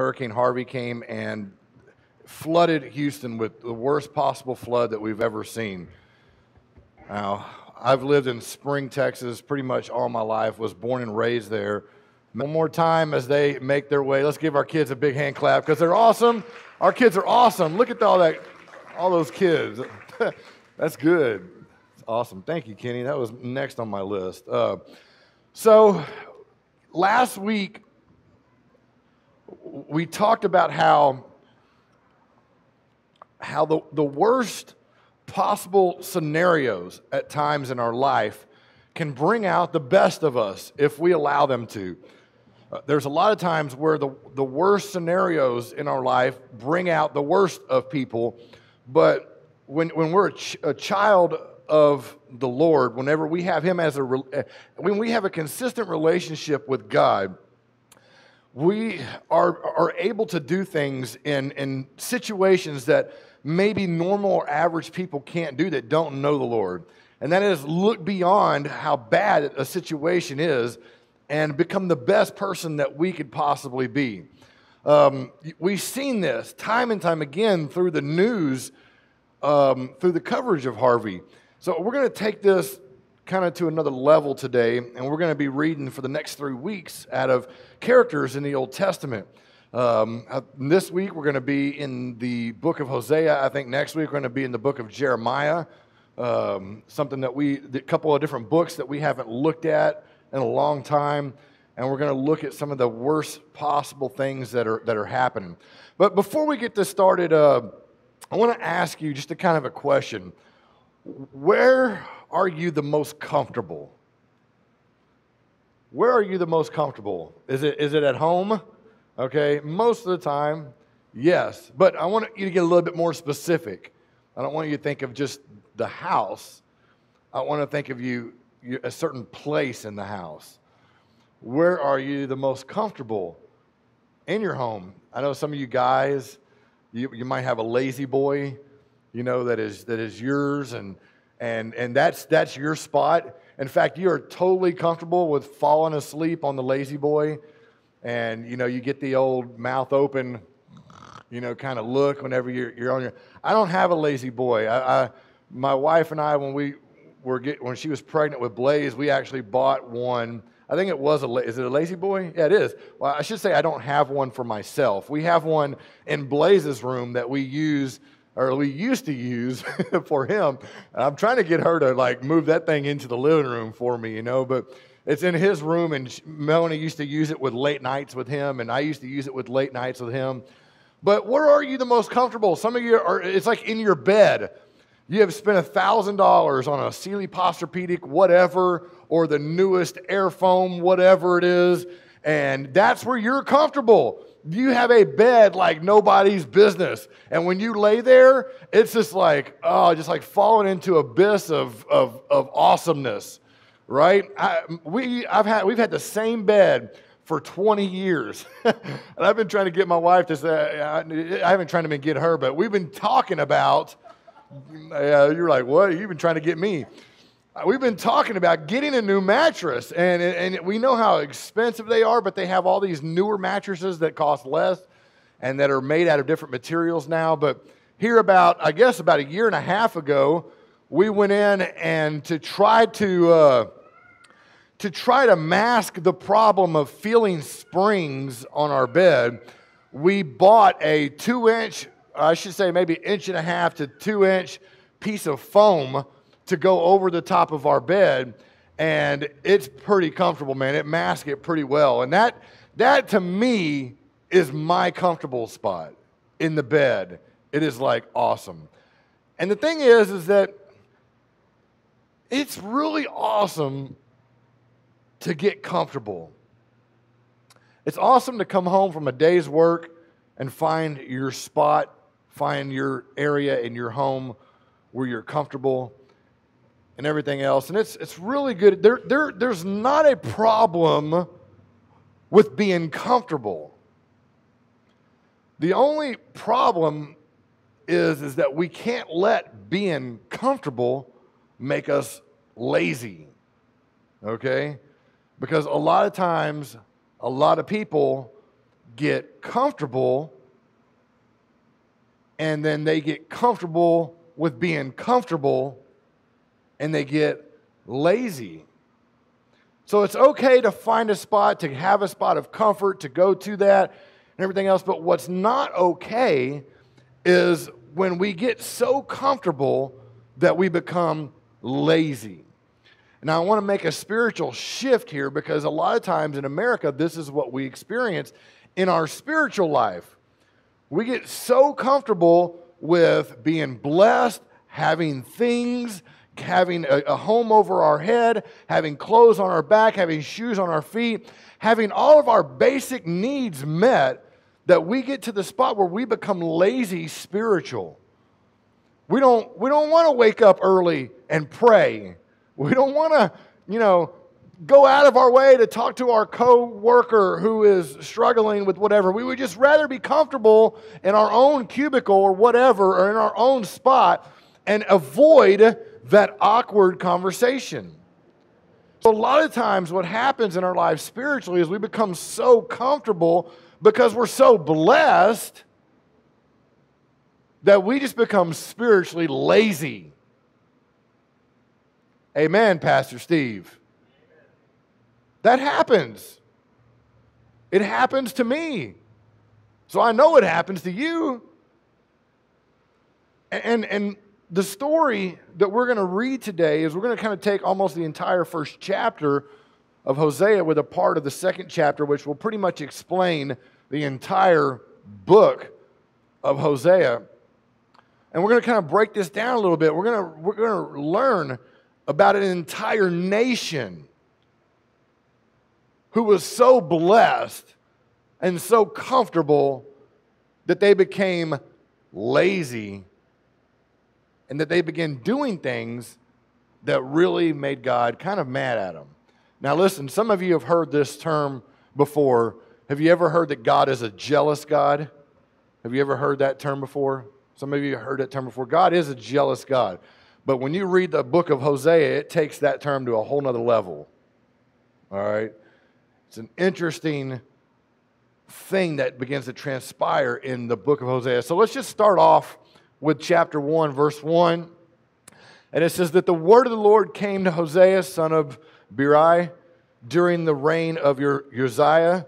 Hurricane Harvey came and flooded Houston with the worst possible flood that we've ever seen. Now, I've lived in Spring, Texas pretty much all my life, was born and raised there. One more time as they make their way. Let's give our kids a big hand clap because they're awesome. Our kids are awesome. Look at all those kids. That's good. It's awesome. Thank you, Kenny. That was next on my list. So last week, we talked about how the worst possible scenarios at times in our life can bring out the best of us if we allow them to. There's a lot of times where the worst scenarios in our life bring out the worst of people, but when we're a child of the Lord, whenever we have Him when we have a consistent relationship with God, we are able to do things in situations that maybe normal or average people can't do that don't know the Lord. And that is look beyond how bad a situation is and become the best person that we could possibly be. We've seen this time and time again through the news, through the coverage of Harvey. So we're going to take this kind of to another level today, and we're going to be reading for the next 3 weeks out of characters in the Old Testament. This week we're going to be in the book of Hosea. I think next week we're going to be in the book of Jeremiah. A couple of different books that we haven't looked at in a long time, and we're going to look at some of the worst possible things that are happening. But before we get this started, I want to ask you just a kind of a question. Where are you the most comfortable? Where are you the most comfortable? Is it at home? Okay, most of the time, yes. But I want you to get a little bit more specific. I don't want you to think of just the house. I want to think of you a certain place in the house. Where are you the most comfortable in your home? I know some of you guys, you might have a lazy boy, that is yours, and that's your spot. In fact, you are totally comfortable with falling asleep on the lazy boy, and you get the old mouth open, kind of look whenever you're on your. I don't have a lazy boy. My wife and I, when she was pregnant with Blaze, we actually bought one. I think it was is it a lazy boy? Yeah, it is. Well, I should say I don't have one for myself. We have one in Blaze's room that we used to use for him. I'm trying to get her to move that thing into the living room for me, but it's in his room, and Melanie used to use it with late nights with him, and I used to use it with late nights with him. But where are you the most comfortable? Some of you it's like in your bed. You have spent $1,000 on a Sealy Posturepedic, whatever, or the newest air foam, whatever it is, and that's where you're comfortable. You have a bed like nobody's business, and when you lay there, it's just like falling into an abyss of awesomeness, right? We've had the same bed for 20 years, and I've been trying to get my wife to say, I haven't tried to get her, but we've been talking about. You're like, what? You've been trying to get me. We've been talking about getting a new mattress, and we know how expensive they are, but they have all these newer mattresses that cost less and that are made out of different materials now. But here about a year and a half ago, we went in and to try to mask the problem of feeling springs on our bed, we bought a 2-inch, I should say maybe 1.5 to 2-inch piece of foam to go over the top of our bed, and it's pretty comfortable, man. It masks it pretty well, and that to me is my comfortable spot in the bed. It is awesome. And the thing is that it's really awesome to get comfortable. It's awesome to come home from a day's work and find your spot, find your area in your home where you're comfortable and everything else. And it's really good. There's not a problem with being comfortable. The only problem is that we can't let being comfortable make us lazy, okay? Because a lot of times, a lot of people, get comfortable, and then they get comfortable with being comfortable, and they get lazy. So it's okay to find a spot, to have a spot of comfort, to go to that and everything else. But what's not okay is when we get so comfortable that we become lazy. Now, I want to make a spiritual shift here, because a lot of times in America, this is what we experience in our spiritual life. We get so comfortable with being blessed, having things, having a home over our head, having clothes on our back, having shoes on our feet, having all of our basic needs met, that we get to the spot where we become lazy spiritual. We don't want to wake up early and pray. We don't want to, go out of our way to talk to our co-worker who is struggling with whatever. We would just rather be comfortable in our own cubicle or whatever, or in our own spot, and avoid that awkward conversation. So a lot of times what happens in our lives spiritually is we become so comfortable because we're so blessed that we just become spiritually lazy. Amen, Pastor Steve. That happens. It happens to me. So I know it happens to you. And the story that we're going to read today is we're going to kind of take almost the entire first chapter of Hosea with a part of the second chapter, which will pretty much explain the entire book of Hosea. And we're going to kind of break this down a little bit. We're going to learn about an entire nation who was so blessed and so comfortable that they became lazy, and that they began doing things that really made God kind of mad at them. Now listen, some of you have heard this term before. Have you ever heard that God is a jealous God? Have you ever heard that term before? Some of you have heard that term before. God is a jealous God. But when you read the book of Hosea, it takes that term to a whole nother level. All right? It's an interesting thing that begins to transpire in the book of Hosea. So let's just start off with chapter 1, verse 1. And it says that the word of the Lord came to Hosea, son of Beeri, during the reign of Uzziah,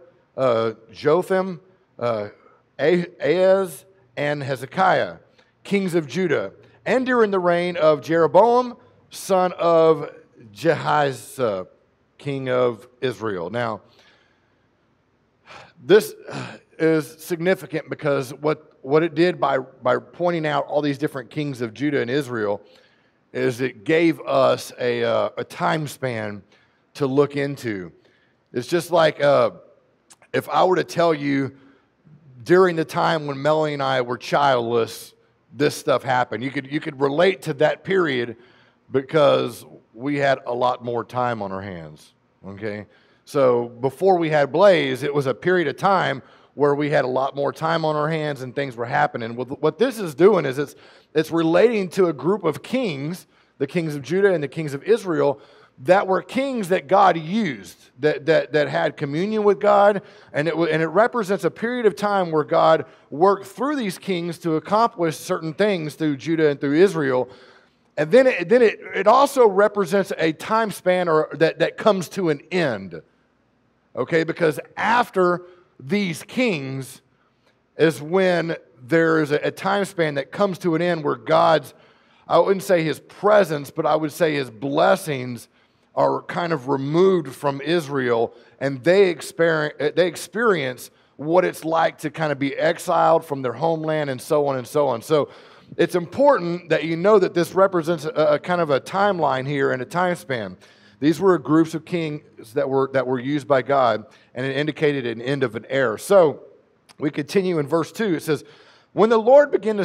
Jotham, Ahaz, and Hezekiah, kings of Judah, and during the reign of Jeroboam, son of Jehoash, king of Israel. Now, this is significant because what it did by pointing out all these different kings of Judah and Israel is it gave us a time span to look into. It's just like if I were to tell you during the time when Melanie and I were childless, this stuff happened. You could relate to that period because we had a lot more time on our hands, okay? So before we had Blaze, it was a period of time where we had a lot more time on our hands and things were happening. What this is doing is it's relating to a group of kings, the kings of Judah and the kings of Israel, that were kings that God used, that had communion with God, and it represents a period of time where God worked through these kings to accomplish certain things through Judah and through Israel. And then it also represents a time span that comes to an end. Okay, because after these kings is when there is a time span that comes to an end where God's, I wouldn't say his presence, but I would say his blessings are kind of removed from Israel, and they experience what it's like to kind of be exiled from their homeland and so on and so on. So it's important that you know that this represents a kind of a timeline here and a time span. These were groups of kings that were used by God, and it indicated an end of an era. So we continue in verse 2. It says, when the Lord began to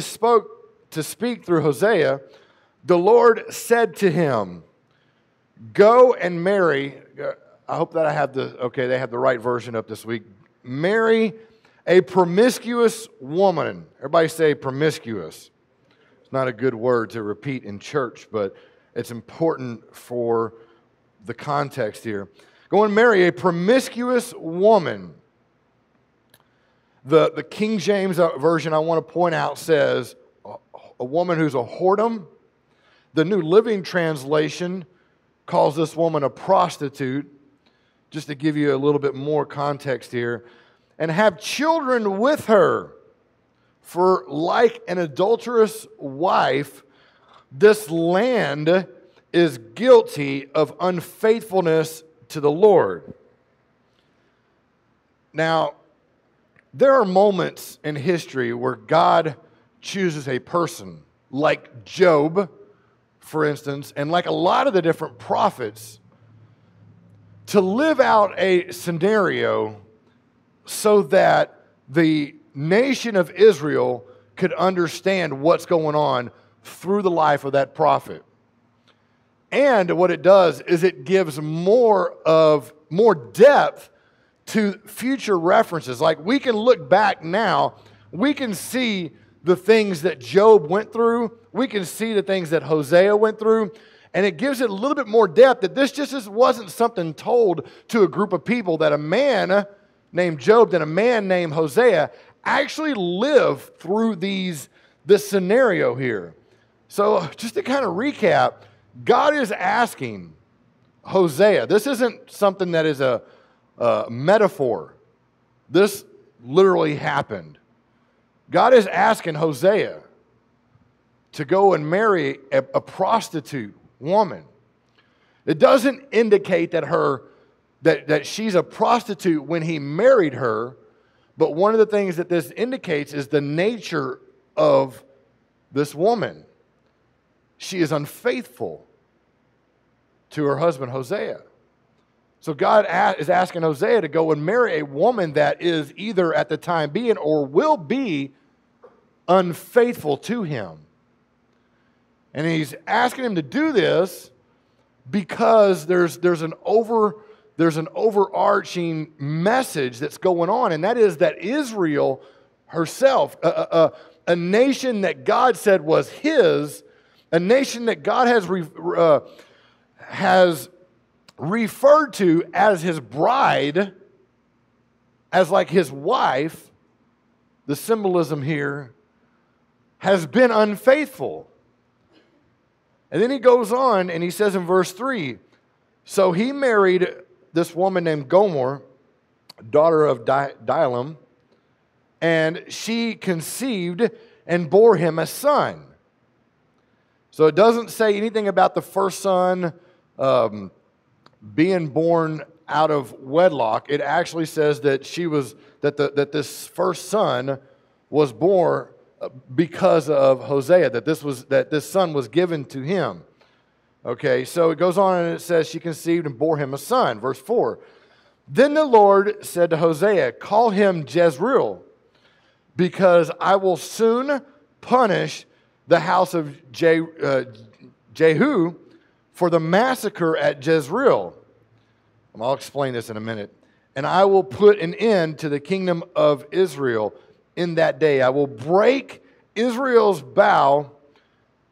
speak through Hosea, the Lord said to him, go and marry. I hope that they have the right version up this week. Marry a promiscuous woman. Everybody say promiscuous. It's not a good word to repeat in church, but it's important for the context here. Go and marry a promiscuous woman The King James version I want to point out says a woman who's a whoredom. The New Living Translation calls this woman a prostitute, just to give you a little bit more context here, and have children with her. For like an adulterous wife, this land is guilty of unfaithfulness to the Lord. Now, there are moments in history where God chooses a person, like Job, for instance, and like a lot of the different prophets, to live out a scenario so that the nation of Israel could understand what's going on through the life of that prophet. And what it does is it gives more depth to future references. Like, we can look back now, we can see the things that Job went through, we can see the things that Hosea went through, and it gives it a little bit more depth that this just wasn't something told to a group of people, that a man named Job and a man named Hosea actually lived through this scenario here. So just to kind of recap, God is asking Hosea, this isn't something that is a metaphor. This literally happened. God is asking Hosea to go and marry a prostitute woman. It doesn't indicate that she's a prostitute when he married her, but one of the things that this indicates is the nature of this woman. She is unfaithful to her husband Hosea. So God is asking Hosea to go and marry a woman that is either at the time being or will be unfaithful to him. And he's asking him to do this because there's an overarching message that's going on, and that is that Israel herself, a nation that God said was his, a nation that God has referred to as his bride, as like his wife, the symbolism here, has been unfaithful. And then he goes on and he says in verse 3, so he married this woman named Gomer, daughter of Dilam, and she conceived and bore him a son. So it doesn't say anything about the first son being born out of wedlock. It actually says that that this first son was born because of Hosea, that this son was given to him. Okay, so it goes on and it says she conceived and bore him a son. Verse 4. Then the Lord said to Hosea, call him Jezreel, because I will soon punish the house of Jehu for the massacre at Jezreel. I'll explain this in a minute. And I will put an end to the kingdom of Israel in that day. I will break Israel's bow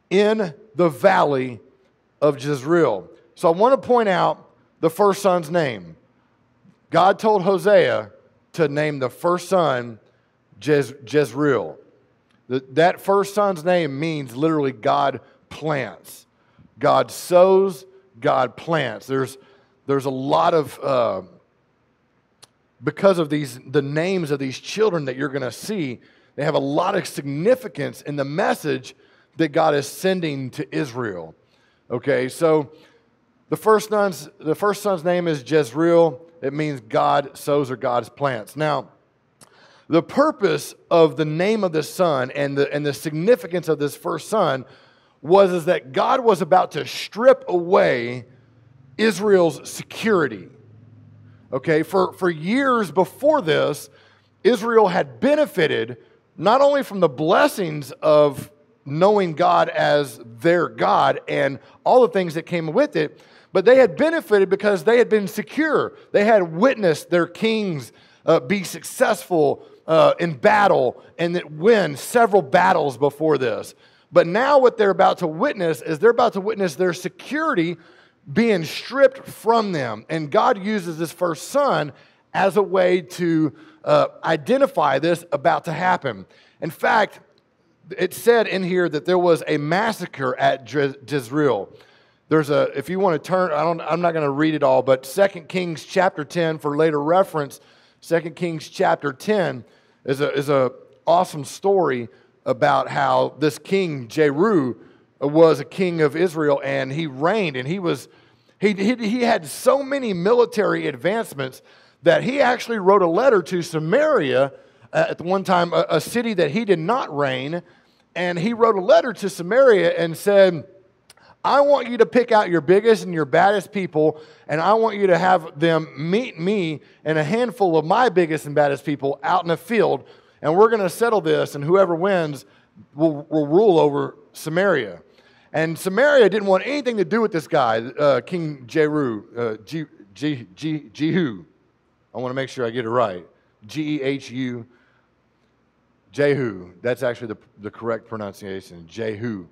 in the valley of Jezreel. So I want to point out the first son's name. God told Hosea to name the first son Jezreel. That first son's name means literally God plants. God sows, God plants. There's a lot of, because of the names of these children that you're going to see, they have a lot of significance in the message that God is sending to Israel. Okay, so the first son's name is Jezreel. It means God sows or God plants. Now, the purpose of the name of this son and the significance of this first son was that God was about to strip away Israel's security. Okay, for years before this, Israel had benefited not only from the blessings of knowing God as their God and all the things that came with it, but they had benefited because they had been secure. They had witnessed their kings be successful in battle and that win several battles before this. But now what they're about to witness is they're about to witness their security being stripped from them. And God uses this first son as a way to identify this about to happen. In fact, it said in here that there was a massacre at Jezreel. There's if you want to turn, I'm not going to read it all, but 2 Kings chapter 10 for later reference. 2 Kings chapter 10 is a awesome story about how this king Jehu was a king of Israel, and he reigned, and he had so many military advancements that he actually wrote a letter to Samaria at one time, a city that he did not reign, and he wrote a letter to Samaria and said, I want you to pick out your biggest and your baddest people, and I want you to have them meet me and a handful of my biggest and baddest people out in a field, and we're going to settle this, and whoever wins will rule over Samaria. And Samaria didn't want anything to do with this guy, King Jehu. Jehu. I want to make sure I get it right. Gehu. Jehu. That's actually the correct pronunciation. Jehu.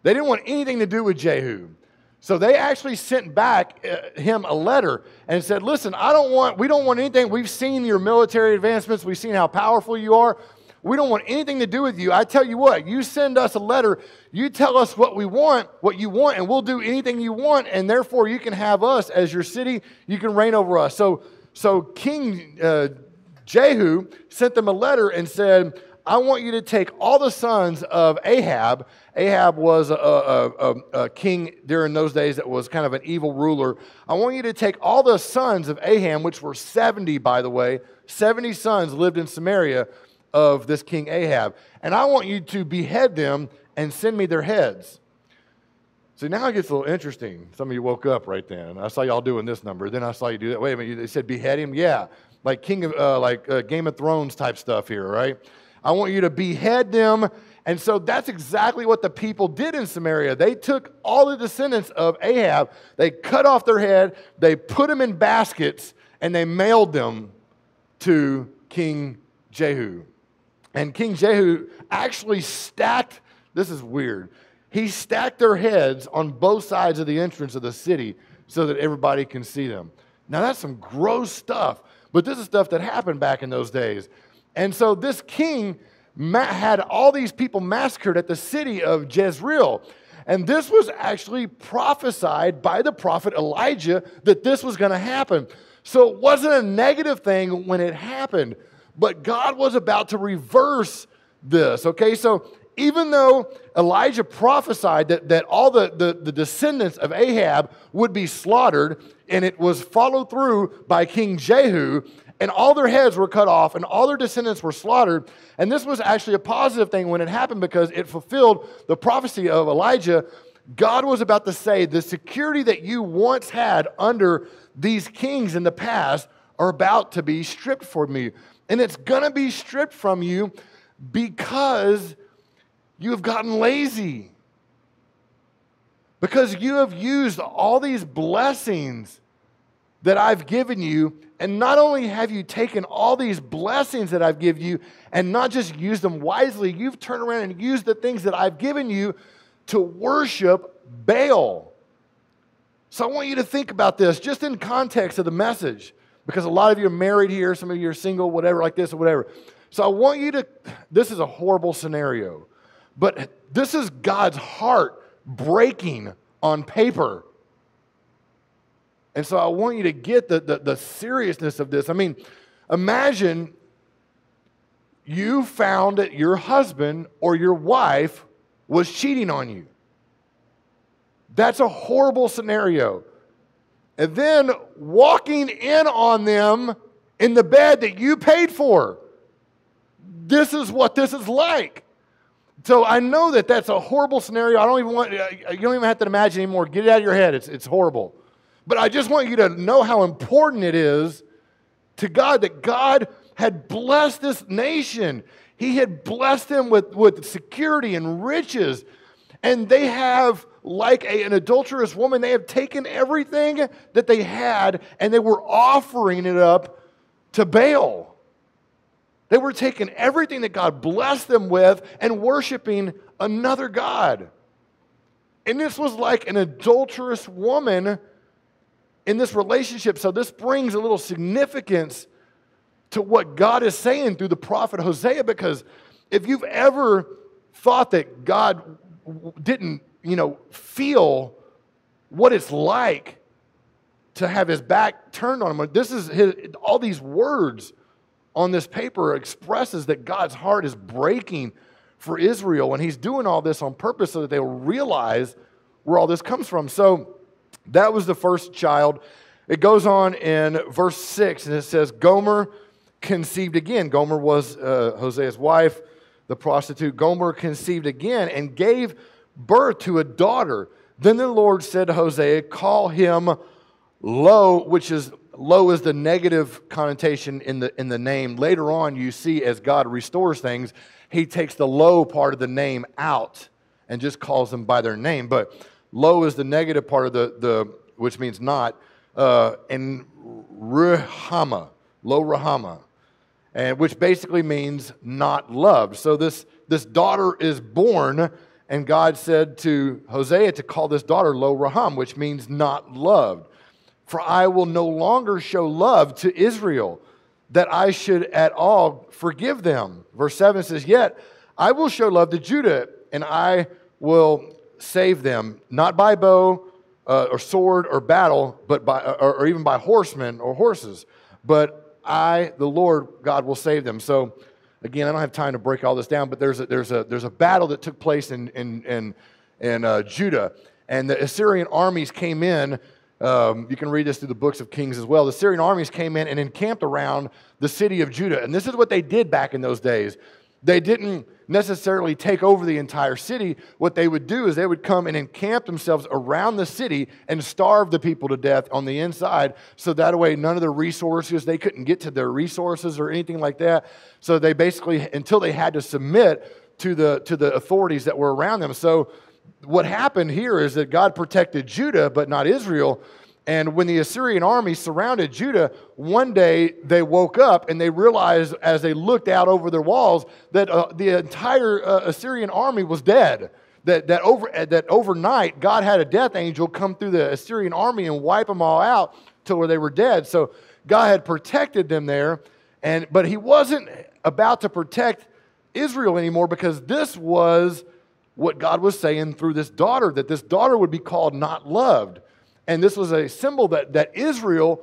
They didn't want anything to do with Jehu. So they actually sent back him a letter and said, listen, we don't want anything. We've seen your military advancements. We've seen how powerful you are. We don't want anything to do with you. I tell you what, you send us a letter, you tell us what you want, and we'll do anything you want, and therefore you can have us as your city. You can reign over us. So King Jehu sent them a letter and said, I want you to take all the sons of Ahab. Ahab was a king during those days that was kind of an evil ruler. I want you to take all the sons of Ahab, which were 70, by the way. 70 sons lived in Samaria of this king Ahab. And I want you to behead them and send me their heads. So now it gets a little interesting. Some of you woke up right then. I saw y'all doing this number. Then I saw you do that. Wait a minute, they said behead him? Yeah, like Game of Thrones type stuff here, right? I want you to behead them. And so that's exactly what the people did in Samaria. They took all the descendants of Ahab, they cut off their head, they put them in baskets, and they mailed them to King Jehu. And King Jehu actually stacked, this is weird, he stacked their heads on both sides of the entrance of the city so that everybody can see them. Now that's some gross stuff, but this is stuff that happened back in those days. And so this king had all these people massacred at the city of Jezreel. And this was actually prophesied by the prophet Elijah that this was going to happen. So it wasn't a negative thing when it happened, but God was about to reverse this, okay? So even though Elijah prophesied that all the descendants of Ahab would be slaughtered, and it was followed through by King Jehu, and all their heads were cut off, and all their descendants were slaughtered, and this was actually a positive thing when it happened because it fulfilled the prophecy of Elijah. God was about to say, the security that you once had under these kings in the past are about to be stripped from you. And it's going to be stripped from you because you have gotten lazy. Because you have used all these blessings that I've given you, and not only have you taken all these blessings that I've given you and not just used them wisely, you've turned around and used the things that I've given you to worship Baal. So I want you to think about this just in context of the message, because a lot of you are married here, some of you are single, whatever, like this or whatever. So I want you to, this is a horrible scenario, but this is God's heart breaking on paper. And so I want you to get the seriousness of this. I mean, imagine you found that your husband or your wife was cheating on you. That's a horrible scenario. And then walking in on them in the bed that you paid for. This is what this is like. So I know that that's a horrible scenario. You don't even have to imagine anymore. Get it out of your head. It's horrible. But I just want you to know how important it is to God that God had blessed this nation. He had blessed them with security and riches. And they have, like an adulterous woman, they have taken everything that they had and they were offering it up to Baal. They were taking everything that God blessed them with and worshiping another god. And this was like an adulterous woman in this relationship. So this brings a little significance to what God is saying through the prophet Hosea, because if you've ever thought that God didn't, feel what it's like to have his back turned on him, this is all these words on this paper expresses that God's heart is breaking for Israel, and he's doing all this on purpose so that they will realize where all this comes from. So that was the first child. It goes on in verse 6, and it says, Gomer conceived again. Gomer was Hosea's wife, the prostitute. Gomer conceived again and gave birth to a daughter. Then the Lord said to Hosea, call him Lo, which is Lo is the negative connotation in the name. Later on, you see as God restores things, he takes the Lo part of the name out and just calls them by their name. But Lo is the negative part of the which means not, and Ruhama, Lo Rahama, and which basically means not loved. So this daughter is born, and God said to Hosea to call this daughter Lo Raham, which means not loved. For I will no longer show love to Israel, that I should at all forgive them. Verse 7 says, yet I will show love to Judah, and I will save them, not by bow or sword or battle, but by or even by horsemen or horses. But I, the Lord God, will save them. So again, I don't have time to break all this down, but there's a battle that took place in Judah, and the Assyrian armies came in. You can read this through the books of Kings as well. The Syrian armies came in and encamped around the city of Judah. And this is what they did back in those days. They didn't necessarily take over the entire city. What they would do is they would come and encamp themselves around the city and starve the people to death on the inside. So that way, none of the resources, they couldn't get to their resources or anything like that. So they basically, until they had to submit to the authorities that were around them. So what happened here is that God protected Judah, but not Israel. And when the Assyrian army surrounded Judah, one day they woke up and they realized as they looked out over their walls that the entire Assyrian army was dead. That overnight, God had a death angel come through the Assyrian army and wipe them all out to where they were dead. So God had protected them there, but he wasn't about to protect Israel anymore, because this was what God was saying through this daughter, that this daughter would be called not loved. And this was a symbol that Israel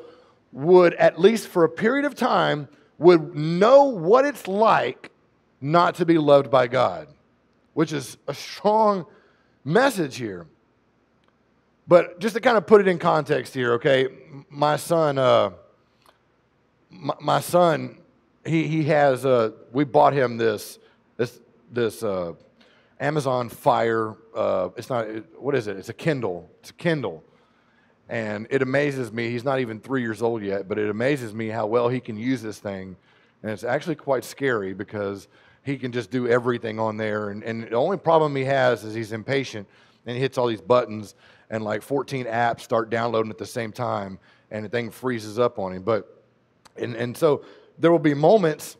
would, at least for a period of time, would know what it's like not to be loved by God, which is a strong message here. But just to kind of put it in context here, okay, my son, he has, we bought him this Amazon Fire. It's not, what is it? It's a Kindle. It's a Kindle. And it amazes me, he's not even 3 years old yet, but it amazes me how well he can use this thing. And it's actually quite scary because he can just do everything on there. And the only problem he has is he's impatient, and he hits all these buttons, and like 14 apps start downloading at the same time, and the thing freezes up on him. But and so there will be moments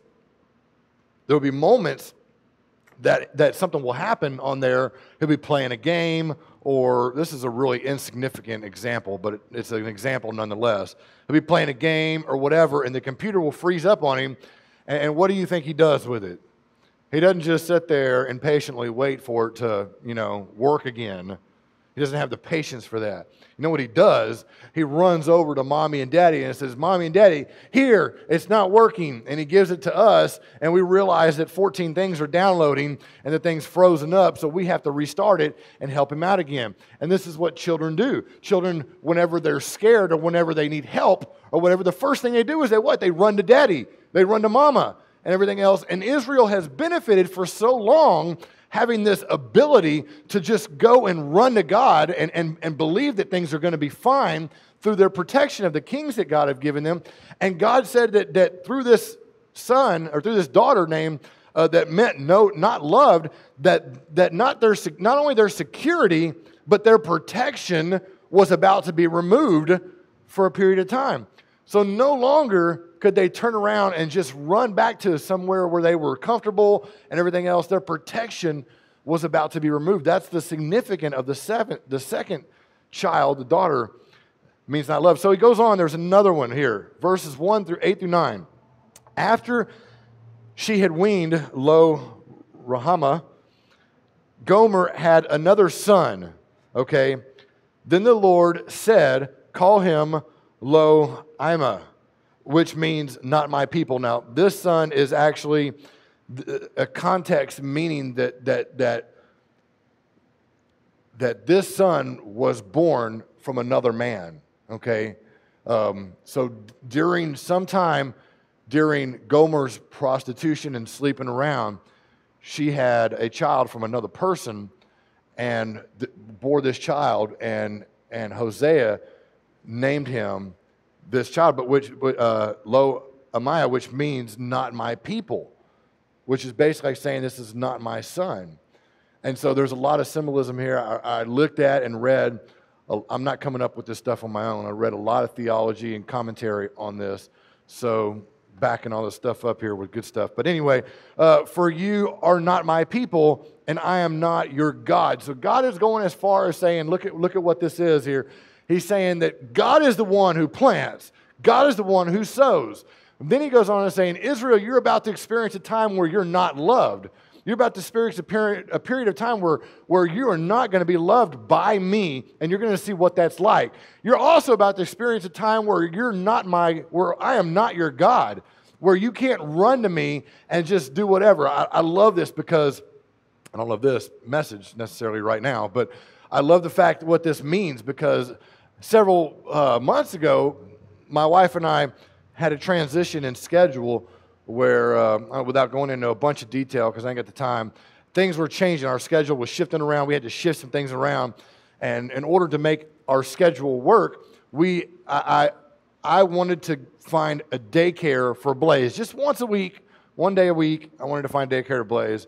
that something will happen on there. He'll be playing a game, or this is a really insignificant example, but it's an example nonetheless. He'll be playing a game or whatever, and the computer will freeze up on him, and what do you think he does with it? He doesn't just sit there and patiently wait for it to, work again. He doesn't have the patience for that. You know what he does? He runs over to mommy and daddy and says, Mommy and Daddy, here, it's not working. And he gives it to us, and we realize that 14 things are downloading, and the thing's frozen up, so we have to restart it and help him out again. And this is what children do. Children, whenever they're scared or whenever they need help or whatever, the first thing they do is they run to daddy. They run to mama and everything else. And Israel has benefited for so long having this ability to just go and run to God and believe that things are going to be fine through their protection of the kings that God have given them. And God said that through this son, or through this daughter named, that meant not loved, that not only their security, but their protection was about to be removed for a period of time. So no longer could they turn around and just run back to somewhere where they were comfortable and everything else. Their protection was about to be removed. That's the significance of the second child, the daughter, means not love. So he goes on, there's another one here, verses 8 through 9. After she had weaned Lo Ruhamah, Gomer had another son, okay? Then the Lord said, call him Lo Imah, which means not my people. Now, this son is actually a context meaning that this son was born from another man, okay? So during Gomer's prostitution and sleeping around, she had a child from another person and bore this child, and Hosea named him this child, but Lo Amaya, which means not my people, which is basically saying this is not my son. And so there's a lot of symbolism here. I looked at and read. I'm not coming up with this stuff on my own. I read a lot of theology and commentary on this. So backing all this stuff up here with good stuff. But anyway, for you are not my people, and I am not your God. So God is going as far as saying, look at what this is here. He's saying that God is the one who plants. God is the one who sows. And then he goes on and saying, Israel, you're about to experience a time where you're not loved. You're about to experience a period of time where you are not going to be loved by me, and you're going to see what that's like. You're also about to experience a time where where I am not your God, where you can't run to me and just do whatever. I love this because I don't love this message necessarily right now, but I love the fact that what this means, because several months ago, my wife and I had a transition in schedule where, without going into a bunch of detail because I ain't got the time, things were changing. Our schedule was shifting around. We had to shift some things around. And in order to make our schedule work, I wanted to find a daycare for Blaze. Just once a week, one day a week, I wanted to find daycare to Blaze.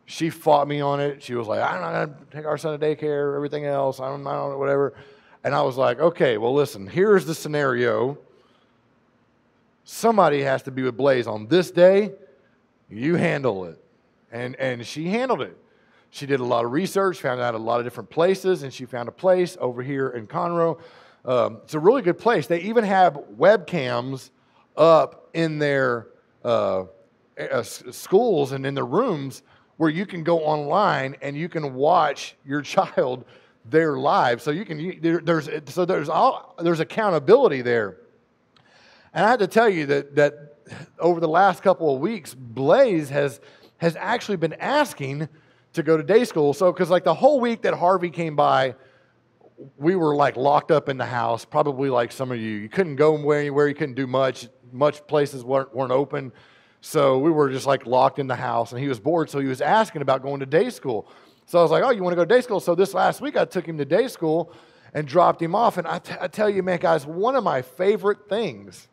She fought me on it. She was like, I'm not going to take our son to daycare, everything else. I don't know, whatever. And I was like, okay, well, listen, here's the scenario. Somebody has to be with Blaze on this day. You handle it. And she handled it. She did a lot of research, found out a lot of different places, and she found a place over here in Conroe. It's a really good place. They even have webcams up in their schools and in their rooms where you can go online and you can watch your child there live. So there's accountability there. And I had to tell you that over the last couple of weeks, Blaze has actually been asking to go to day school. So, because like the whole week that Harvey came by, we were like locked up in the house, probably like some of you. You couldn't go anywhere, you couldn't do much. Much places weren't open. So we were just like locked in the house, and he was bored, so he was asking about going to day school. So I was like, oh, you want to go to day school? So this last week I took him to day school and dropped him off. And I tell you, man, guys, one of my favorite things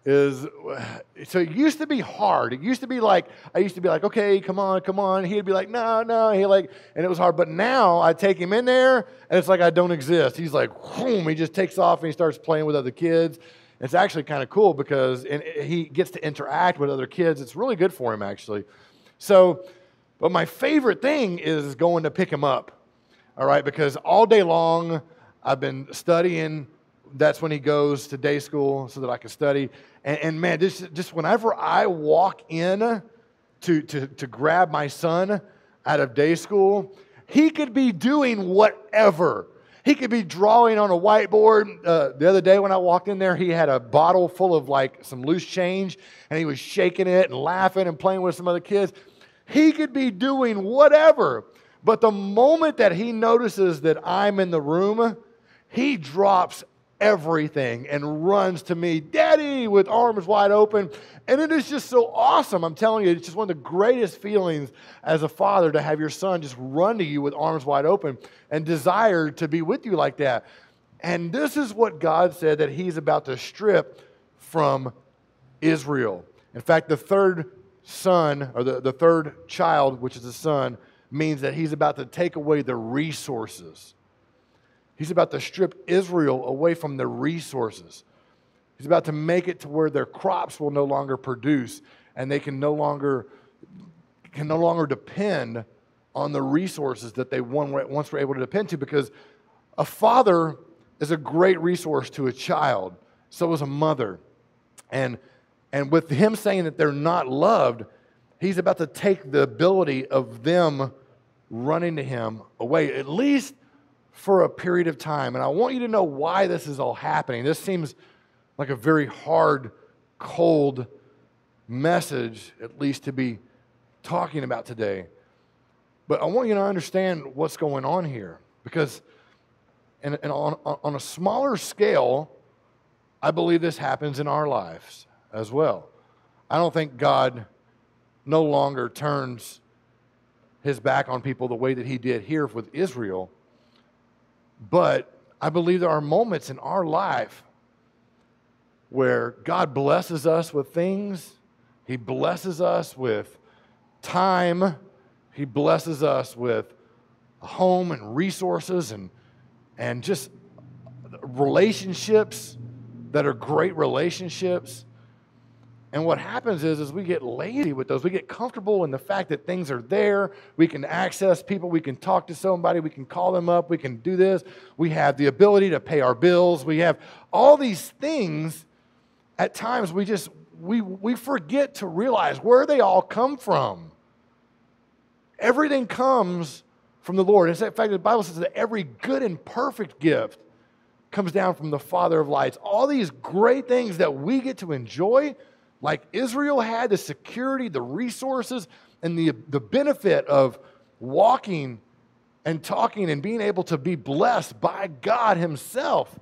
is, so it used to be hard. It used to be like, I used to be like, okay, come on. He'd be like, no. And it was hard. But now I take him in there, and it's like I don't exist. He's like, boom, he just takes off and he starts playing with other kids. It's actually kind of cool because he gets to interact with other kids. It's really good for him, actually. So, but my favorite thing is going to pick him up, all right, because all day long I've been studying. That's when he goes to day school so that I can study. And man, just whenever I walk in to grab my son out of day school, he could be doing whatever. He could be drawing on a whiteboard. The other day when I walked in there, he had a bottle full of like some loose change, and he was shaking it and laughing and playing with some other kids. He could be doing whatever. But the moment that he notices that I'm in the room, he drops everything and runs to me, Daddy, with arms wide open. And it is just so awesome. I'm telling you, it's just one of the greatest feelings as a father to have your son just run to you with arms wide open and desire to be with you like that. And this is what God said that he's about to strip from Israel. In fact, the third son, or the third child, which is a son, means that he's about to take away the resources. He's about to strip Israel away from the resources. He's about to make it to where their crops will no longer produce, and they can no longer depend on the resources that they once were able to depend to, because a father is a great resource to a child. So is a mother. And And with him saying that they're not loved, he's about to take the ability of them running to him away, at least for a period of time. And I want you to know why this is all happening. This seems like a very hard, cold message, at least to be talking about today. But I want you to understand what's going on here. Because on a smaller scale, I believe this happens in our lives as well. I don't think God no longer turns his back on people the way that he did here with Israel. But I believe there are moments in our life where God blesses us with things. He blesses us with time. He blesses us with a home and resources and just relationships that are great relationships. And what happens is we get lazy with those. We get comfortable in the fact that things are there. We can access people. We can talk to somebody. We can call them up. We can do this. We have the ability to pay our bills. We have all these things. At times we forget to realize where they all come from. Everything comes from the Lord. In fact, the Bible says that every good and perfect gift comes down from the Father of lights. All these great things that we get to enjoy, like Israel had, the security, the resources, and the benefit of walking and talking and being able to be blessed by God himself,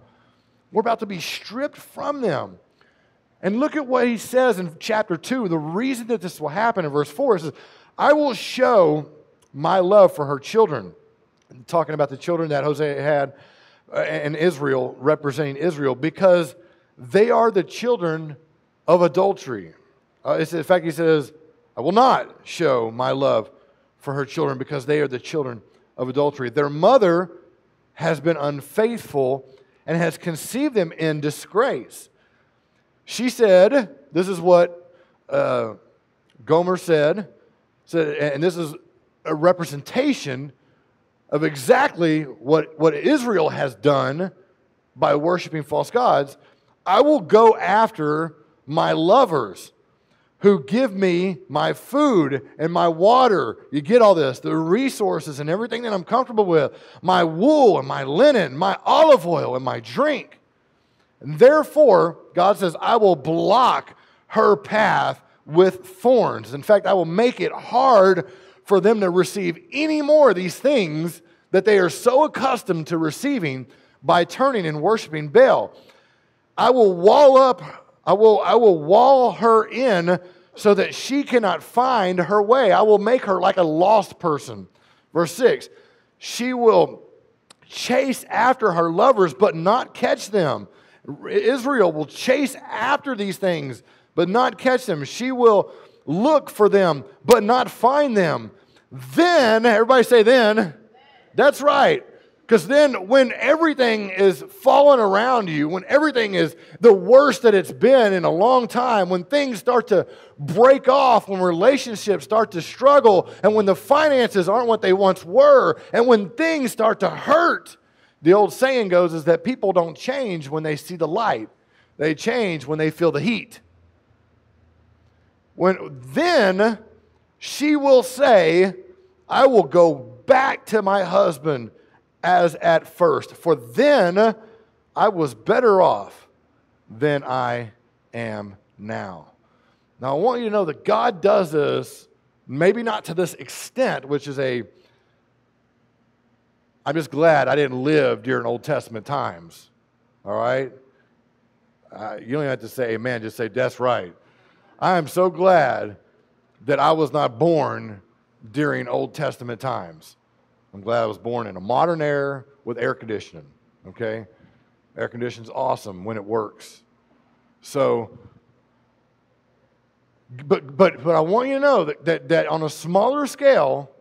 we're about to be stripped from them. And look at what he says in chapter 2. The reason that this will happen in verse 4 is, I will show my love for her children. I'm talking about the children that Hosea had and Israel, representing Israel, because they are the children of adultery. In fact, he says, I will not show my love for her children because they are the children of adultery. Their mother has been unfaithful and has conceived them in disgrace. She said, this is what Gomer said, and this is a representation of exactly what Israel has done by worshiping false gods. I will go after my lovers who give me my food and my water. You get all this, the resources and everything that I'm comfortable with, my wool and my linen, my olive oil and my drink. And therefore, God says, I will block her path with thorns. In fact, I will make it hard for them to receive any more of these things that they are so accustomed to receiving by turning and worshiping Baal. I will wall her in so that she cannot find her way. I will make her like a lost person. Verse 6, she will chase after her lovers but not catch them. Israel will chase after these things but not catch them. She will look for them but not find them. Then, everybody say then. That's right. Because then when everything is falling around you, when everything is the worst that it's been in a long time, when things start to break off, when relationships start to struggle, and when the finances aren't what they once were, and when things start to hurt, the old saying goes is that people don't change when they see the light. They change when they feel the heat. Then she will say, I will go back to my husband as at first, for then I was better off than I am now. Now, I want you to know that God does this, maybe not to this extent, which is I'm just glad I didn't live during Old Testament times, all right? You don't even have to say amen, just say, that's right. I am so glad that I was not born during Old Testament times. I'm glad I was born in a modern era with air conditioning, okay? Air conditioning's awesome when it works. So, but I want you to know that on a smaller scale,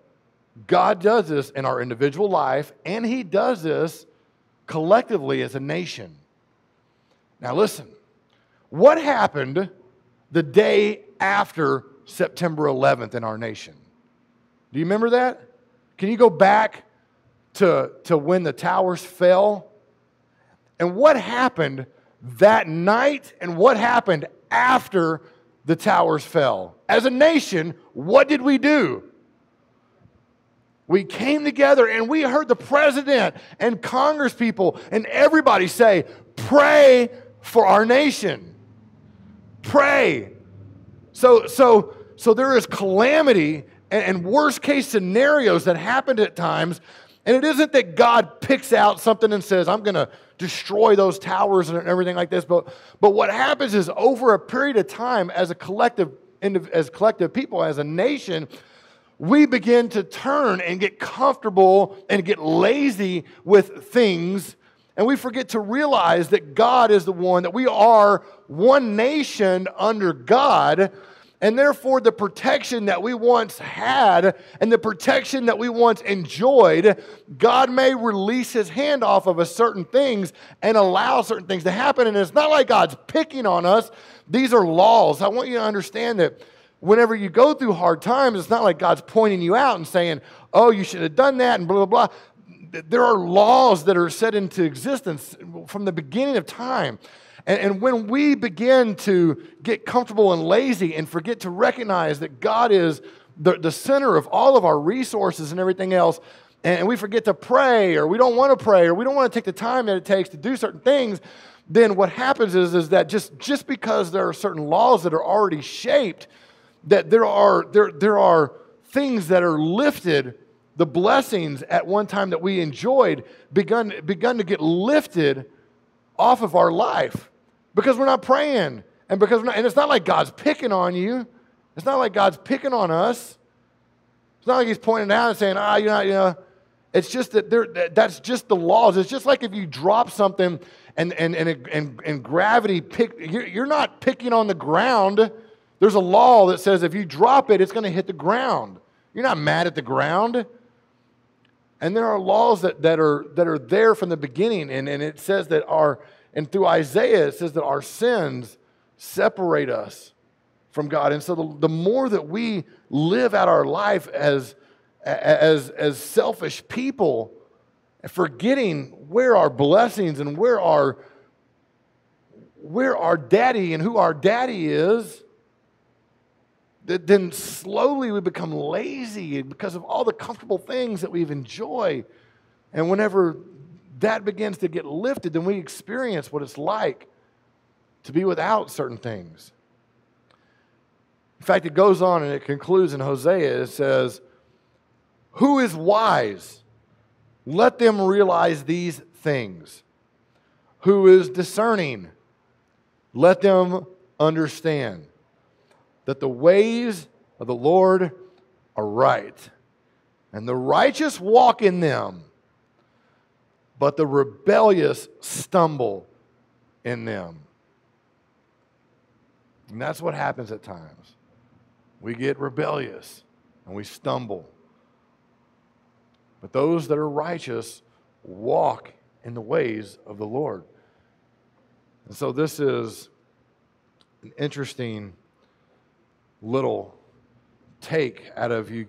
God does this in our individual life, and He does this collectively as a nation. Now listen, what happened the day after September 11th in our nation? Do you remember that? Can you go back to when the towers fell? And what happened that night and what happened after the towers fell. As a nation, what did we do? We came together and we heard the president and Congress people and everybody say, pray for our nation. Pray. So there is calamity and worst case scenarios that happened at times. And it isn't that God picks out something and says, I'm going to destroy those towers and everything like this. But what happens is over a period of time as collective people, as a nation, we begin to turn and get comfortable and get lazy with things. And we forget to realize that God is the one, that we are one nation under God. And therefore, the protection that we once had and the protection that we once enjoyed, God may release his hand off of certain things and allow certain things to happen. And it's not like God's picking on us. These are laws. I want you to understand that whenever you go through hard times, it's not like God's pointing you out and saying, oh, you should have done that and blah, blah, blah. There are laws that are set into existence from the beginning of time. And when we begin to get comfortable and lazy and forget to recognize that God is the center of all of our resources and everything else, and we forget to pray, or we don't want to pray, or we don't want to take the time that it takes to do certain things, then what happens is that just because there are certain laws that are already shaped, that there are things that are lifted, the blessings at one time that we enjoyed begun to get lifted off of our life. Because we're not praying, and it's not like God's picking on you. It's not like God's picking on us. It's not like he's pointing out and saying, you're not, It's just that that's just the laws. It's just like if you drop something and gravity you're not picking on the ground. There's a law that says if you drop it, it's going to hit the ground. You're not mad at the ground. And there are laws that are there from the beginning, and it says that and through Isaiah, it says that our sins separate us from God. And so the more that we live out our life as selfish people, forgetting where our blessings and where our daddy and who our daddy is, then slowly we become lazy because of all the comfortable things that we've enjoyed. And whenever that begins to get lifted, then we experience what it's like to be without certain things. In fact, it goes on and it concludes in Hosea. It says, who is wise? Let them realize these things. Who is discerning? Let them understand that the ways of the Lord are right, and the righteous walk in them, but the rebellious stumble in them. And that's what happens at times. We get rebellious and we stumble. But those that are righteous walk in the ways of the Lord. And so this is an interesting little take out of you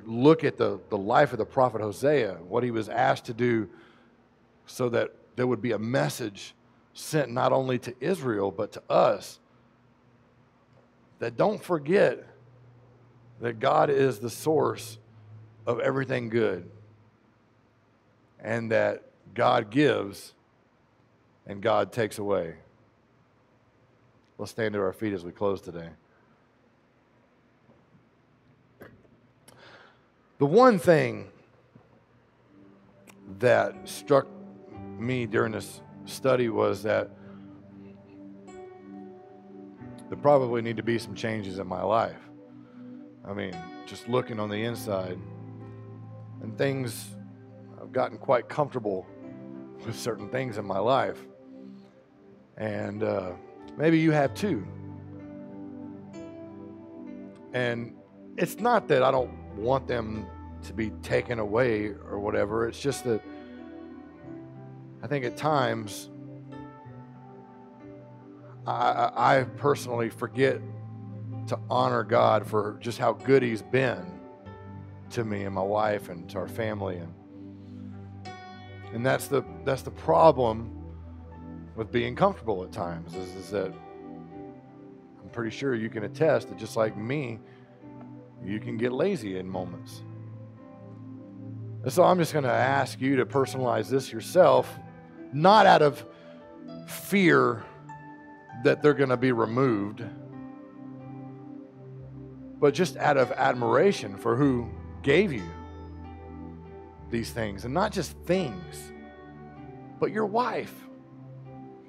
look at the life of the prophet Hosea, what he was asked to do so that there would be a message sent not only to Israel but to us, that don't forget that God is the source of everything good, and that God gives and God takes away. Let's stand to our feet as we close today. The one thing that struck me during this study was that there probably need to be some changes in my life. I mean, just looking on the inside, and things, I've gotten quite comfortable with certain things in my life. And maybe you have too. And it's not that I don't want them to be taken away or whatever. It's just that I think at times I personally forget to honor God for just how good he's been to me and my wife and to our family. And that's the problem with being comfortable at times, is that I'm pretty sure you can attest that just like me, you can get lazy in moments. And so I'm just going to ask you to personalize this yourself, not out of fear that they're going to be removed, but just out of admiration for who gave you these things. And not just things, but your wife,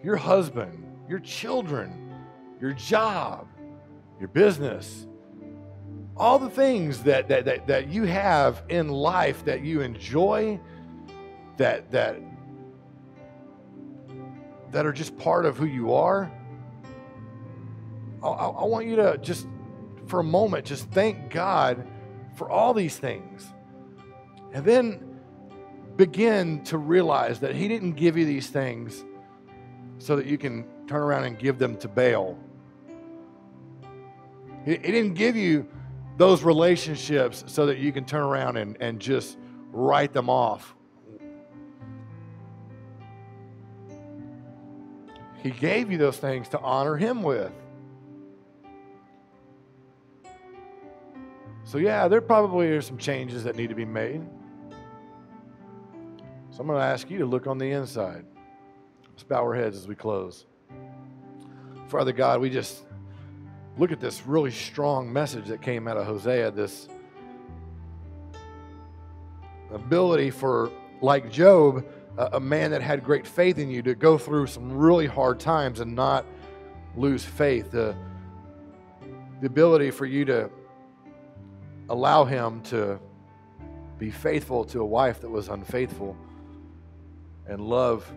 your husband, your children, your job, your business, all the things that you have in life that you enjoy, that are just part of who you are. I want you to just, for a moment, just thank God for all these things. And then begin to realize that He didn't give you these things so that you can turn around and give them to Baal. He didn't give you those relationships so that you can turn around and just write them off. He gave you those things to honor Him with. So yeah, there probably are some changes that need to be made. So I'm going to ask you to look on the inside. Let's bow our heads as we close. Father God, we just look at this really strong message that came out of Hosea, this ability for, like Job, a man that had great faith in you, to go through some really hard times and not lose faith. The ability for you to allow him to be faithful to a wife that was unfaithful and love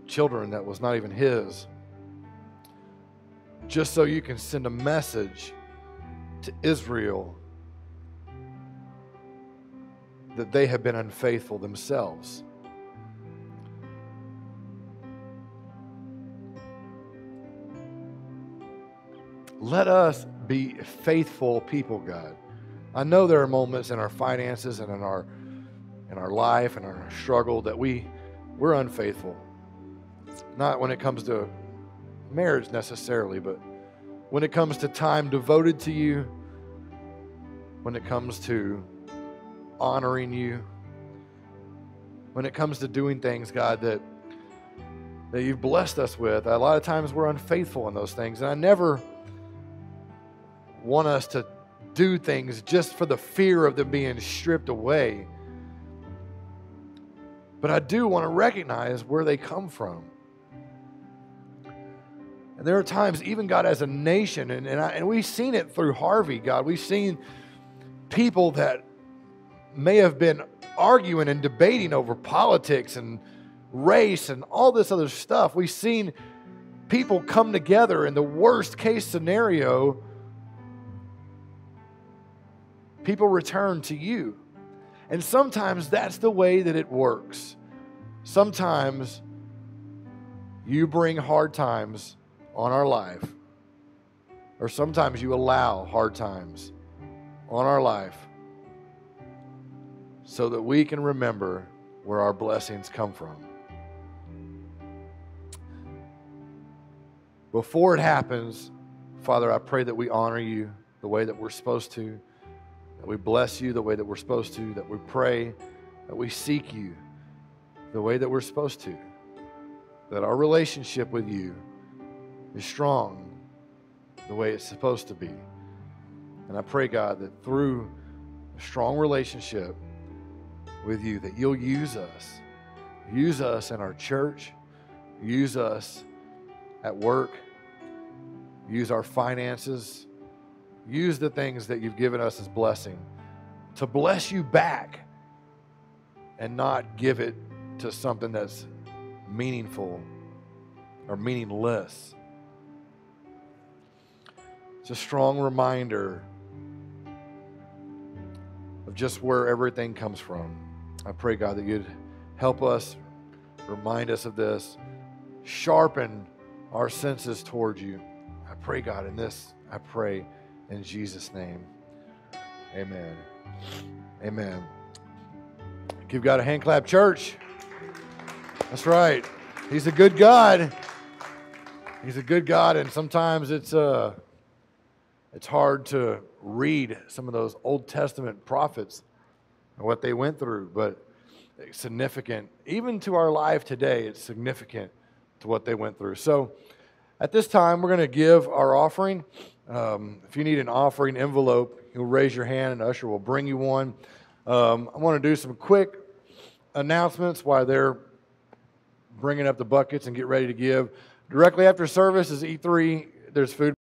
children that was not even his, just so you can send a message to Israel that they have been unfaithful themselves. Let us be faithful people, God. I know there are moments in our finances and in our life and in our struggle that we're unfaithful. Not when it comes to marriage necessarily, but when it comes to time devoted to you, when it comes to honoring you, when it comes to doing things, God, that you've blessed us with. A lot of times we're unfaithful in those things, and I never want us to do things just for the fear of them being stripped away. But I do want to recognize where they come from. And there are times, even God, as a nation, and we've seen it through Harvey, God, we've seen people that may have been arguing and debating over politics and race and all this other stuff. We've seen people come together in the worst case scenario. People return to you. And sometimes that's the way that it works. Sometimes you bring hard times on our life, or sometimes you allow hard times on our life so that we can remember where our blessings come from. Before it happens, Father, I pray that we honor you the way that we're supposed to, that we bless you the way that we're supposed to, that we pray, that we seek you the way that we're supposed to, that our relationship with you is strong the way it's supposed to be. And I pray, God, that through a strong relationship with you, that you'll use us in our church, use us at work, use our finances, use the things that you've given us as blessing to bless you back and not give it to something that's meaningful or meaningless. It's a strong reminder of just where everything comes from. I pray, God, that you'd help us, remind us of this, sharpen our senses towards you. I pray, God, in this, I pray in Jesus' name. Amen. Amen. Give God a hand clap, church. That's right. He's a good God. He's a good God, and sometimes it's It's hard to read some of those Old Testament prophets and what they went through, but it's significant. Even to our life today, it's significant to what they went through. So at this time, we're going to give our offering. If you need an offering envelope, you'll raise your hand and usher will bring you one. I want to do some quick announcements while they're bringing up the buckets and get ready to give. Directly after service is E3. There's food